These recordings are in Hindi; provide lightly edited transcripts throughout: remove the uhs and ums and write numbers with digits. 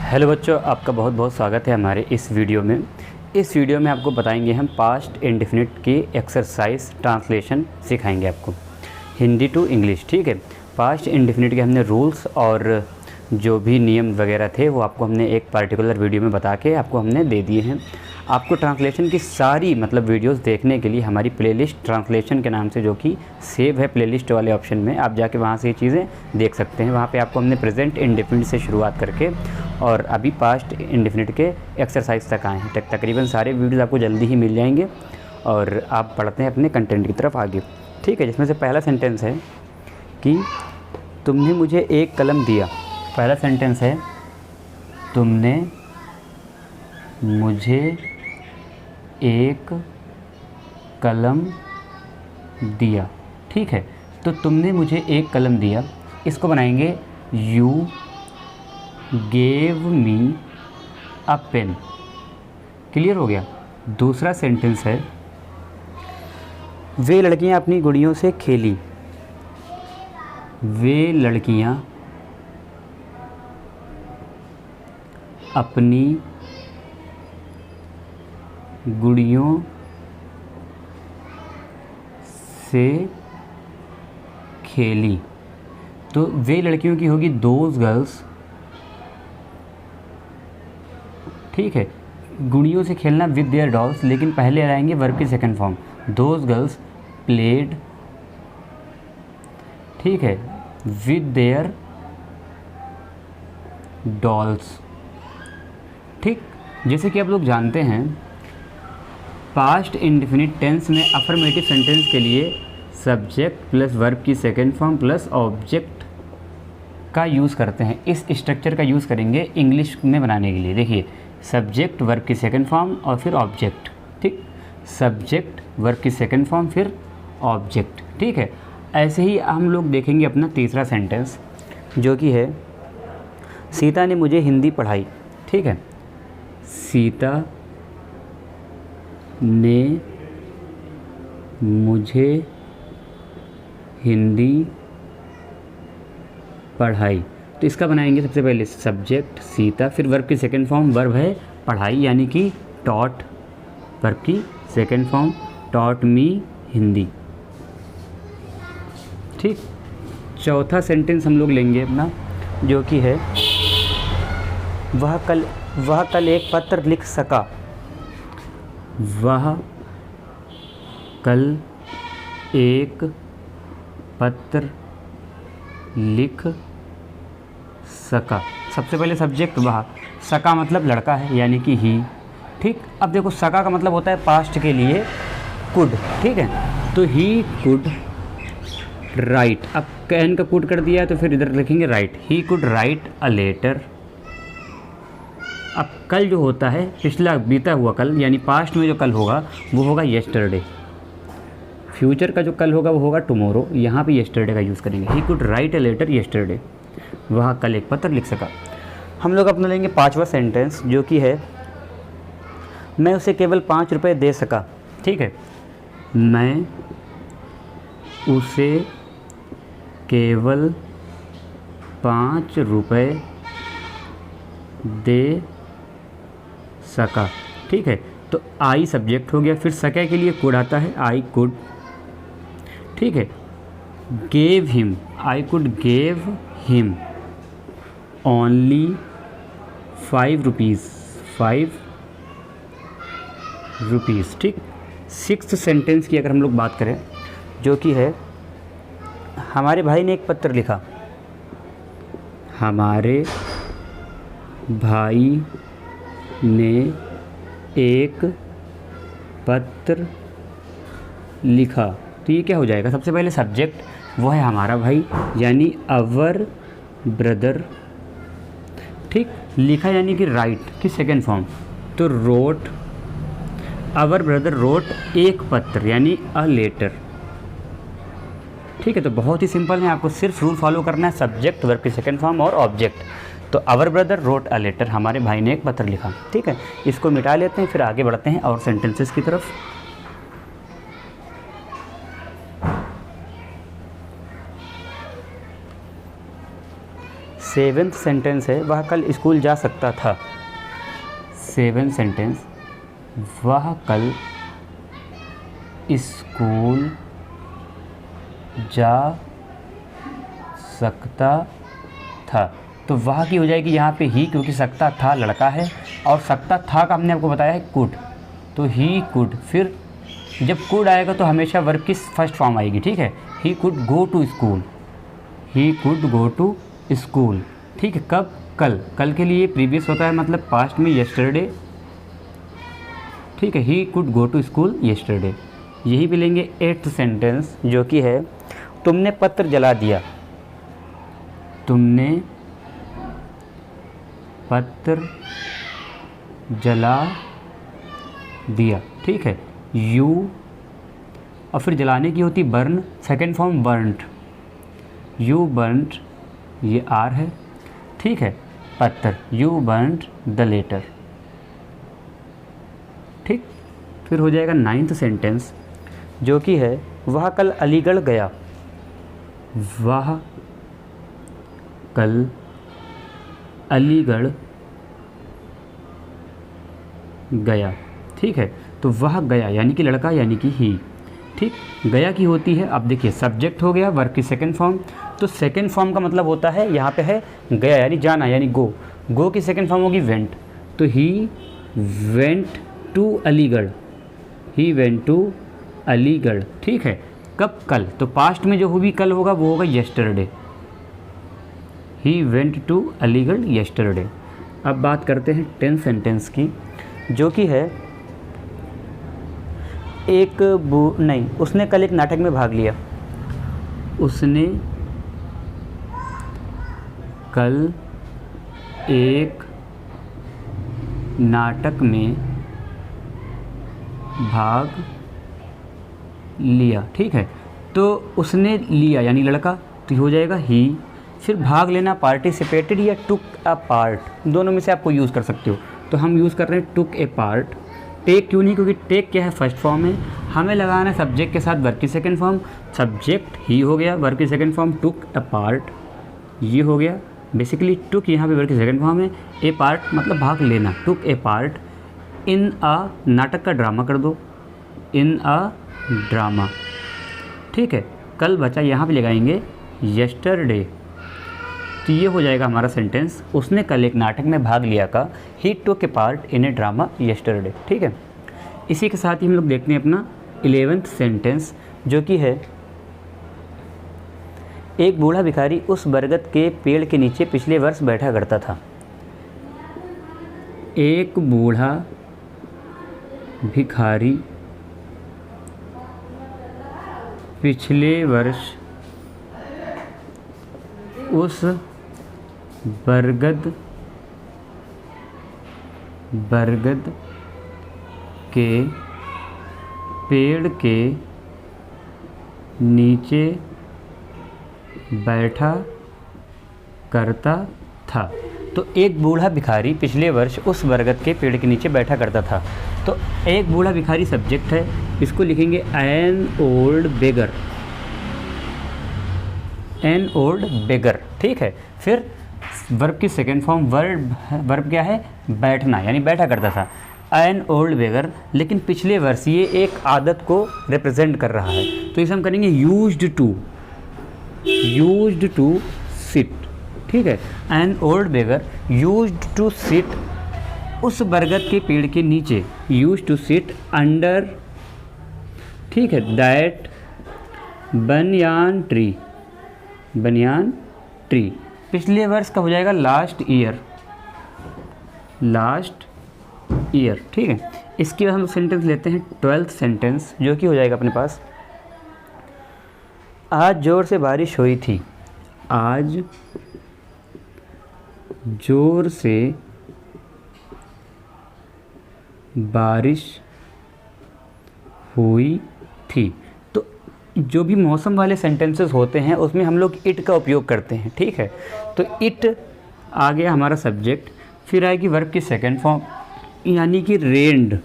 हेलो बच्चों, आपका बहुत बहुत स्वागत है हमारे इस वीडियो में। इस वीडियो में आपको बताएंगे हम पास्ट इंडेफिनिट की एक्सरसाइज ट्रांसलेशन सिखाएंगे आपको हिंदी टू इंग्लिश। ठीक है, पास्ट इंडेफिनिट के हमने रूल्स और जो भी नियम वगैरह थे वो आपको हमने एक पार्टिकुलर वीडियो में बता के आपको हमने दे दिए हैं। आपको ट्रांसलेशन की सारी वीडियोस देखने के लिए हमारी प्लेलिस्ट ट्रांसलेशन के नाम से जो कि सेव है प्लेलिस्ट वाले ऑप्शन में, आप जाके वहाँ से ये चीज़ें देख सकते हैं। वहाँ पे आपको हमने प्रेजेंट इंडेफिनिट से शुरुआत करके और अभी पास्ट इंडेफिनिट के एक्सरसाइज तक आए हैं। तकरीबन सारे वीडियोज़ आपको जल्दी ही मिल जाएंगे और आप पढ़ते हैं अपने कंटेंट की तरफ आगे। ठीक है, जिसमें से पहला सेंटेंस है कि तुमने मुझे एक कलम दिया। पहला सेंटेंस है तुमने मुझे एक कलम दिया। ठीक है, तो तुमने मुझे एक कलम दिया, इसको बनाएंगे you gave me a pen. Clear हो गया। दूसरा सेंटेंस है वे लड़कियां अपनी गुड़ियों से खेली। वे लड़कियां अपनी गुड़ियों से खेली। तो वे लड़कियों की होगी दोज गर्ल्स। ठीक है, गुड़ियों से खेलना विद देयर डॉल्स, लेकिन पहले आएंगे वर्ब की second form. Those girls played, ठीक है, विद देयर डॉल्स। ठीक, जैसे कि आप लोग जानते हैं पास्ट इंडेफिनिट टेंस में अफर्मेटिव सेंटेंस के लिए सब्जेक्ट प्लस वर्ब की सेकंड फॉर्म प्लस ऑब्जेक्ट का यूज़ करते हैं। इस स्ट्रक्चर का यूज़ करेंगे इंग्लिश में बनाने के लिए। देखिए, सब्जेक्ट वर्ब की सेकंड फॉर्म और फिर ऑब्जेक्ट। ठीक, सब्जेक्ट वर्ब की सेकंड फॉर्म फिर ऑब्जेक्ट। ठीक है, ऐसे ही हम लोग देखेंगे अपना तीसरा सेंटेंस जो कि है सीता ने मुझे हिंदी पढ़ाई। ठीक है, सीता ने मुझे हिंदी पढ़ाई। तो इसका बनाएंगे सबसे पहले सब्जेक्ट सीता, फिर वर्ब की सेकंड फॉर्म वर्ब है पढ़ाई यानी कि टॉट, वर्ब की second form taught me Hindi. ठीक, चौथा सेंटेंस हम लोग लेंगे अपना जो कि है वह कल एक पत्र लिख सका। वह कल एक पत्र लिख सका। सबसे पहले सब्जेक्ट वह, सका मतलब लड़का है यानी कि ही। ठीक, अब देखो सका का मतलब होता है पास्ट के लिए कुड। ठीक है, तो ही कुड राइट। अब कैन का कुड कर दिया है तो फिर इधर लिखेंगे write. He could write a letter. अब कल जो होता है पिछला बीता हुआ कल, यानी पास्ट में जो कल होगा वो होगा येस्टरडे। फ्यूचर का जो कल होगा वो होगा टुमारो। यहाँ पे येस्टरडे का यूज़ करेंगे। He could write a letter yesterday. वह कल एक पत्र लिख सका। हम लोग अपना लेंगे पांचवा सेंटेंस जो कि है मैं उसे केवल 5 रुपये दे सका। ठीक है, मैं उसे केवल 5 रुपये दे सका। ठीक है, तो आई सब्जेक्ट हो गया, फिर सका के लिए कुड आता है आई कुड। ठीक है, gave him, I could gave him only 5 rupees, 5 rupees. ठीक, सिक्स्थ सेंटेंस की अगर हम लोग बात करें जो कि है हमारे भाई ने एक पत्र लिखा। हमारे भाई ने एक पत्र लिखा। तो ये क्या हो जाएगा, सबसे पहले सब्जेक्ट वो है हमारा भाई यानी अवर ब्रदर। ठीक, लिखा यानी कि राइट की सेकेंड फॉर्म, तो रोट, अवर ब्रदर रोट एक पत्र यानी अ लेटर। ठीक है, तो बहुत ही सिंपल है, आपको सिर्फ रूल फॉलो करना है, सब्जेक्ट वर्ब की सेकेंड फॉर्म और ऑब्जेक्ट। तो our brother wrote a letter, हमारे भाई ने एक पत्र लिखा। ठीक है, इसको मिटा लेते हैं, फिर आगे बढ़ते हैं और सेंटेंसेस की तरफ। 7th सेंटेंस है, वह कल स्कूल जा सकता था। 7th सेंटेंस, वह कल स्कूल जा सकता था। तो वह की हो जाएगी यहाँ पे ही, क्योंकि सकता था लड़का है, और सकता था का हमने आपको बताया है कुड, तो ही कुड। फिर जब कुड आएगा तो हमेशा वर्ब की फर्स्ट फॉर्म आएगी, ठीक है। He could go to school, he could go to school, ठीक है। कब? कल। कल के लिए प्रीवियस होता है, मतलब पास्ट में येस्टरडे, ठीक है। He could go to school yesterday. यही भी लेंगे 8th सेंटेंस, जो कि है तुमने पत्र जला दिया। तुमने पत्र जला दिया, ठीक है। यू, और फिर जलाने की होती burn, second form burnt, you burnt, ये आर है, ठीक है। पत्र, यू बर्न्ट द लेटर, ठीक। फिर हो जाएगा 9th सेंटेंस, जो कि है वह कल अलीगढ़ गया। वह कल अलीगढ़ गया, ठीक है। तो वह गया यानी कि लड़का, यानी कि ही, ठीक। गया की होती है, अब देखिए सब्जेक्ट हो गया, वर्ब की सेकंड फॉर्म। तो सेकंड फॉर्म का मतलब होता है, यहाँ पे है गया यानी जाना, यानी गो। गो की सेकंड फॉर्म होगी वेंट। तो he went to Aligarh, he went to Aligarh, ठीक है। कब? कल। तो पास्ट में जो भी कल होगा वो होगा yesterday. He went to Aligarh yesterday. अब बात करते हैं 10th सेंटेंस की, जो कि है उसने कल एक नाटक में भाग लिया। उसने कल एक नाटक में भाग लिया, ठीक है। तो उसने लिया यानी लड़का, तो हो जाएगा ही। फिर भाग लेना पार्टिसिपेटेड या टुक अ पार्ट, दोनों में से आपको यूज़ कर सकते हो। तो हम यूज़ कर रहे हैं टुक ए पार्ट। टेक क्यों नहीं? क्योंकि टेक क्या है? फर्स्ट फॉर्म है। हमें लगाना है सब्जेक्ट के साथ वर्ब की सेकंड फॉर्म। सब्जेक्ट ही हो गया, वर्ब की second form took a part, ये हो गया। बेसिकली टुक यहाँ पे वर्ब की सेकंड फॉर्म है, ए पार्ट मतलब भाग लेना। टुक ए पार्ट इन अ, नाटक का ड्रामा कर दो, इन अ ड्रामा, ठीक है। कल बचा, यहाँ पे लगाएंगे येस्टरडे। तो ये हो जाएगा हमारा सेंटेंस, उसने कल एक नाटक में भाग लिया का ही took a part in a drama yesterday, ठीक है। इसी के साथ ही हम लोग देखते हैं अपना 11th सेंटेंस, जो कि है एक बूढ़ा भिखारी उस बरगद के पेड़ के नीचे पिछले वर्ष बैठा करता था। एक बूढ़ा भिखारी पिछले वर्ष उस बरगद के पेड़ के नीचे बैठा करता था। तो एक बूढ़ा भिखारी पिछले वर्ष उस बरगद के पेड़ के नीचे बैठा करता था। तो एक बूढ़ा भिखारी सब्जेक्ट है, इसको लिखेंगे an old beggar, an old beggar, ठीक है। फिर वर्ब की सेकेंड फॉर्म, वर्ब क्या है? बैठना, यानी बैठा करता था। एन ओल्ड बेगर, लेकिन पिछले वर्ष ये एक आदत को रिप्रेजेंट कर रहा है, तो इसे हम करेंगे यूज्ड टू सिट, ठीक है। An old beggar used to sit उस बरगद के पेड़ के नीचे, यूज्ड टू सिट अंडर, ठीक है, दैट बनियान ट्री। पिछले वर्ष का हो जाएगा लास्ट ईयर, ठीक है। इसके बाद हम सेंटेंस लेते हैं 12th सेंटेंस, जो कि हो जाएगा अपने पास आज जोर से बारिश हुई थी। आज जोर से बारिश हुई थी। तो जो भी मौसम वाले सेंटेंसेस होते हैं उसमें हम लोग इट का उपयोग करते हैं, ठीक है। तो इट आ गया हमारा सब्जेक्ट, फिर आएगी वर्ब की सेकंड फॉर्म यानी कि रेंड।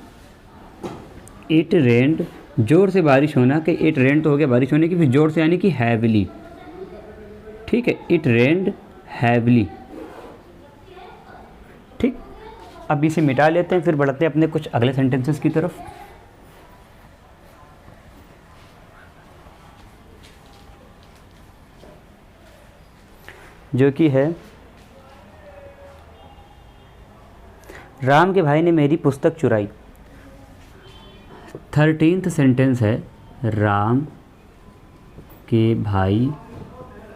इट रेंड, जोर से बारिश होना, कि इट रेंड तो हो गया बारिश होने की, फिर जोर से यानी कि हैवली, ठीक है। इट रेंड हैवली, अब इसे मिटा लेते हैं, फिर बढ़ते हैं अपने कुछ अगले सेंटेंसेस की तरफ। जो कि है, राम के भाई ने मेरी पुस्तक चुराई। 13th सेंटेंस है, राम के भाई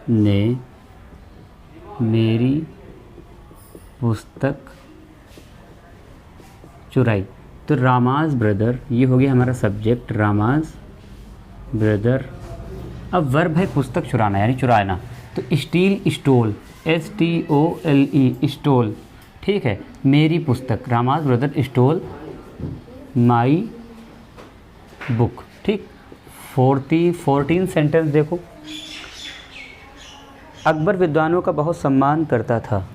ने मेरी पुस्तक चुराई। तो रामाज ब्रदर, ये हो गया हमारा सब्जेक्ट, रामाज ब्रदर। अब वर्ब है पुस्तक चुराना यानी चुराना, तो स्टील, स्टोल, STOLE, स्टोल। ठीक है, मेरी पुस्तक, Rama's brother stole my book. ठीक, 14 सेंटेंस देखो, अकबर विद्वानों का बहुत सम्मान करता था।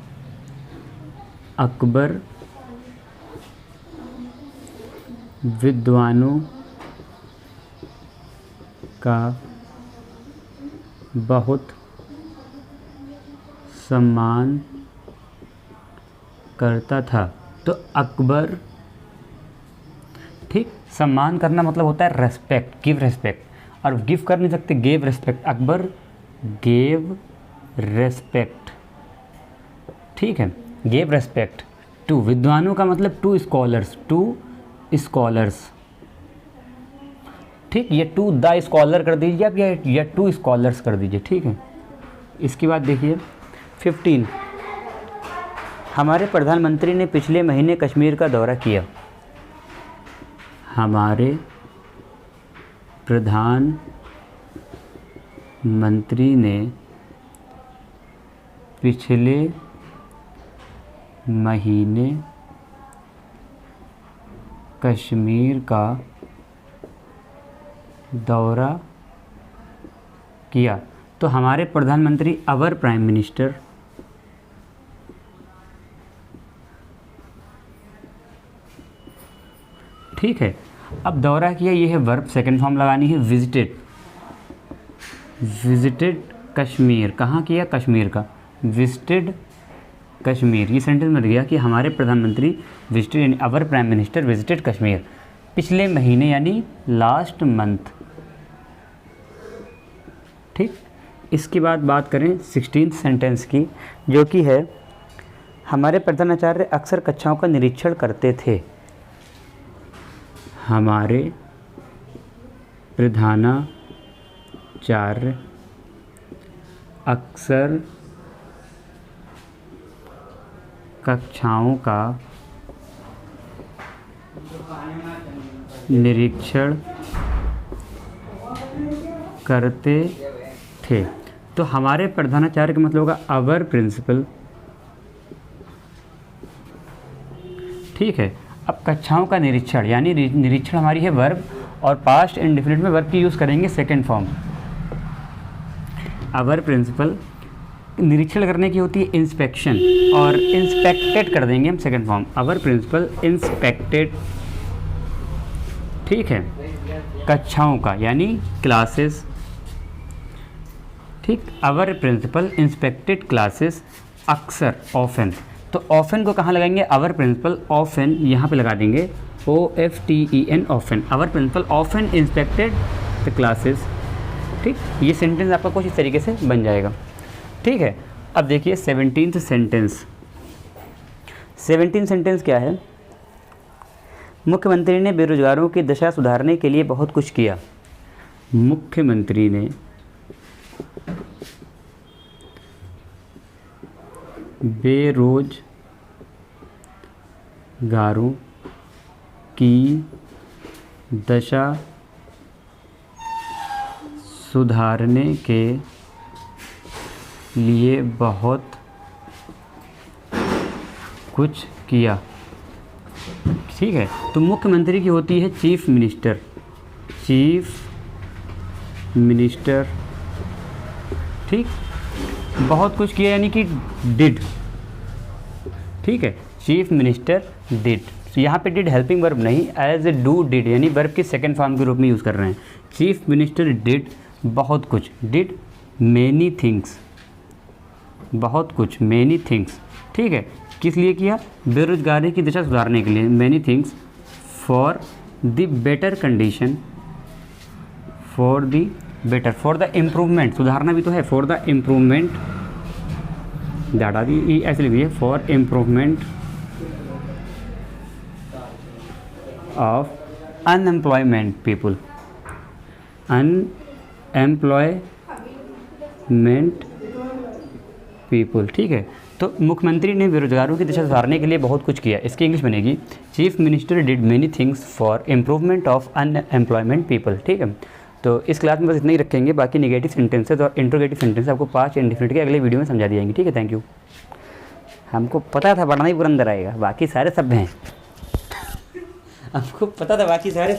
अकबर विद्वानों का बहुत सम्मान करता था। तो अकबर, ठीक, सम्मान करना मतलब होता है रेस्पेक्ट, गिव रेस्पेक्ट, और गिव कर नहीं सकते, gave respect. Akbar gave respect, ठीक है, गेव रेस्पेक्ट टू, विद्वानों का मतलब टू स्कॉलर्स, टू स्कॉलर्स। ठीक, ये टू द स्कॉलर कर दीजिए आप, या टू स्कॉलर्स कर दीजिए। ठीक है, इसके बाद देखिए 15, हमारे प्रधानमंत्री ने पिछले महीने कश्मीर का दौरा किया। हमारे प्रधानमंत्री ने पिछले महीने कश्मीर का दौरा किया। तो हमारे प्रधानमंत्री, अवर प्राइम मिनिस्टर, ठीक है। अब दौरा किया, ये है वर्ब, सेकंड फॉर्म लगानी है विजिटेड। विजिटेड कश्मीर, कहाँ किया? कश्मीर का, विजिटेड कश्मीर। ये सेंटेंस मिल गया कि हमारे प्रधानमंत्री विजिटेड, यानी our prime minister visited Kashmir पिछले महीने, यानी लास्ट मंथ। ठीक, इसके बाद बात करें 16th सेंटेंस की, जो कि है, हमारे प्रधानाचार्य अक्सर कक्षाओं का निरीक्षण करते थे। हमारे प्रधानाचार्य अक्सर कक्षाओं का निरीक्षण करते थे। तो हमारे प्रधानाचार्य का मतलब होगा अवर प्रिंसिपल। ठीक है, अब कक्षाओं का निरीक्षण, यानी निरीक्षण हमारी है वर्ब, और पास्ट इंडेफिनिट में वर्ब की यूज़ करेंगे सेकंड फॉर्म। अवर प्रिंसिपल, निरीक्षण करने की होती है इंस्पेक्शन, और इंस्पेक्टेड कर देंगे हम second form. Our principal inspected, ठीक है, कक्षाओं का यानी क्लासेस। ठीक, अवर प्रिंसिपल इंस्पेक्टेड क्लासेस अक्सर, ऑफन। तो ऑफन को कहाँ लगाएंगे? अवर प्रिंसिपल ऑफन, यहाँ पे लगा देंगे OFTEN, often. Our principal often inspected the classes. ठीक, ये सेंटेंस आपका कुछ इस तरीके से बन जाएगा। ठीक है, अब देखिए 17th सेंटेंस। 17th सेंटेंस क्या है? मुख्यमंत्री ने बेरोजगारों की दशा सुधारने के लिए बहुत कुछ किया। मुख्यमंत्री ने बेरोजगारों की दशा सुधारने के लिए बहुत कुछ किया। ठीक है, तो मुख्यमंत्री की होती है चीफ मिनिस्टर। चीफ मिनिस्टर, ठीक, बहुत कुछ किया यानी कि डिड। ठीक है, चीफ मिनिस्टर डिड। तो यहाँ पे डिड हेल्पिंग वर्ब नहीं, एज ए डू डिड, यानी वर्ब की सेकंड फॉर्म के रूप में यूज़ कर रहे हैं। चीफ मिनिस्टर डिड बहुत कुछ, डिड मैनी थिंग्स, बहुत कुछ, मैनी थिंग्स। ठीक है, किस लिए किया? बेरोजगारी की दिशा सुधारने के लिए। Many things for the better condition, for the better, for the improvement, सुधारना भी तो है, फॉर द इम्प्रूवमेंट, डाटा दी ऐसे लिखिए, for improvement of unemployment people, unemployment people. ठीक है, तो मुख्यमंत्री ने बेरोजगारों की दिशा सुधारने के लिए बहुत कुछ किया। इसकी इंग्लिश बनेगी chief minister did many things for improvement of unemployment people. ठीक है, तो इस क्लास में बस इतना ही रखेंगे। बाकी नेगेटिव सेंटेंसेस और इंट्रोगेटिव सेंटेंस आपको पास्ट इंडेफिनिट के अगले वीडियो में समझा दी जाएंगे। ठीक है, थैंक यू। हमको पता था पढ़ना ही पूरा अंदर आएगा, बाकी सारे सब हैं। हमको पता था बाकी सारे